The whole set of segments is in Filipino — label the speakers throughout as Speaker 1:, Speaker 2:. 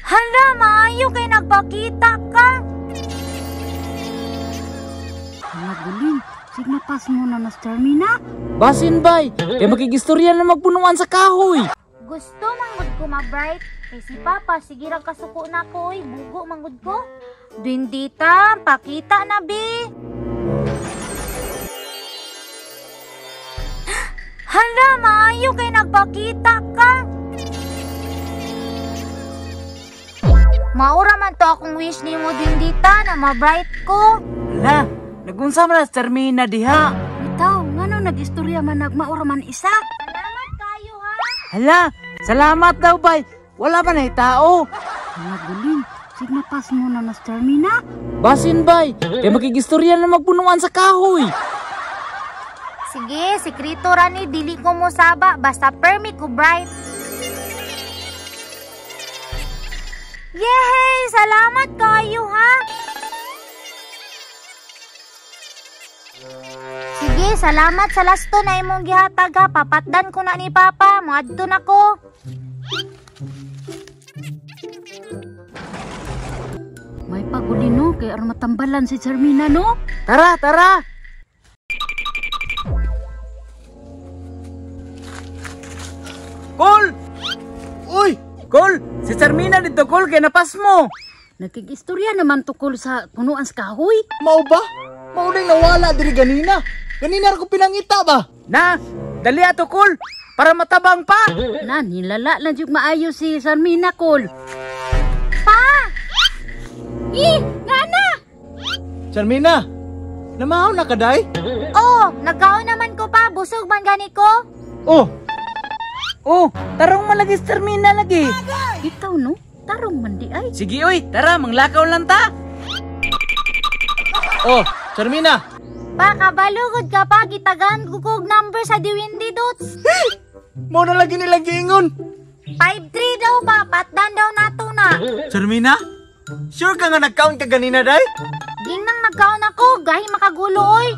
Speaker 1: Hala, maayo kay nagpakita ka.
Speaker 2: Hala, guling. Sigma pas mo na nas Charmina.
Speaker 3: Basin bay, kay makigistorya na magpunuan sa kahoy.
Speaker 1: Gusto manggod ko ma-bright. Kay si Papa, sige lang kasuko na ko, oy. Bugo manggod ko. Dindita, pakita na, be. Hala, maayo kay nagpakita ka. Maura man to akong wish ni mo, Dindita, na ma-bright ko.
Speaker 3: Hala, nagunsa man na Charmina diha.
Speaker 2: Bitaw, ngano nag-istorya man nagmaura man isa?
Speaker 1: Salamat kayo, ha.
Speaker 3: Hala, salamat daw bay. Wala pa na tao.
Speaker 2: Hala, guling. Sigma pas mo na nas Charmina.
Speaker 3: Basin bay, kay makigistorya na magpunuan sa kahoy.
Speaker 1: Sige, sekreto ra ni, dili ko mo saba, basta permi ko bright. Yehey! Salamat kayo, ha? Sige, salamat sa lasto na imong gihatag, ha? Papatdan ko na ni Papa, muadto na ko.
Speaker 2: May paguli no, kay aron matambalan si Charmina no.
Speaker 3: Tara, tara. Kol! Uy! Kol! Si Charmina dito, Kol, kay napas mo.
Speaker 2: Nagkig-istorya naman tukol sa punuan sa kahoy.
Speaker 4: Mao ba? Mao nang nawala diri ganina. Ganina ra ko pinangita ba?
Speaker 3: Na, dali ato, Kol, para matabang pa.
Speaker 2: Na, nilala lang yung maayo si Charmina, Kol.
Speaker 1: Pa! Nana!
Speaker 4: Charmina, namahaw na kaday?
Speaker 1: Oh, nagkaon naman ko pa. Busog man gani ko.
Speaker 3: Oh, tarong malagi si Charmina lagi.
Speaker 2: Ikaw no, tarong man di ay.
Speaker 3: Sige, oy, tara, manglakaw lang ta.
Speaker 4: Oh, Charmina.
Speaker 1: Pa, kabalugod ka pa. Gitagan ko kog number sa Diwindi Dots.
Speaker 4: Mao na lagi nila giingon.
Speaker 1: 5-3 daw pa. Patdan daw nato na.
Speaker 4: Charmina? Sure ka nga nag-count ka ganina, day?
Speaker 1: Ging nang nagkaon ako. Gahi makagulo, oy.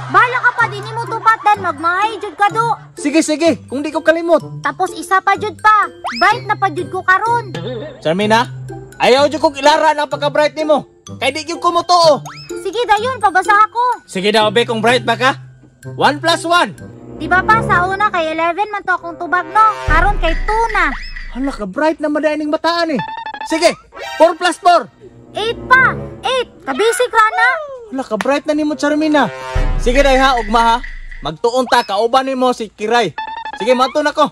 Speaker 1: Bala ka pa, di ni mo tupatan. Magmahay, jud ka do.
Speaker 4: Sige, sige, kung di ko kalimot.
Speaker 1: Tapos isa pa jud pa. Bright na pa jud ko karon.
Speaker 4: Charmina, ayaw dyan kong ilara ng pagka-bright ni mo. Kaya di yung kumutuo.
Speaker 1: Sige dayon, pabasa ako.
Speaker 4: Sige daw, be, kung bright ba ka? 1 plus 1.
Speaker 1: Di ba pa sa una kay 11 man to akong tubag no. Karon kay 2 na.
Speaker 4: Hala ka, bright na madaling bataan eh. Sige, 4 plus 4.
Speaker 1: 8 pa. 8. Kabisik ra na.
Speaker 4: Hala ka, bright na ni mo, Charmina. Sige day ha, ugma ha. Magtuon ta, kauban ni mo si Kiray. Sige, mato na ko.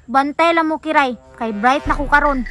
Speaker 1: Bantay lang mo, Kiray. Kay bright na ko karon.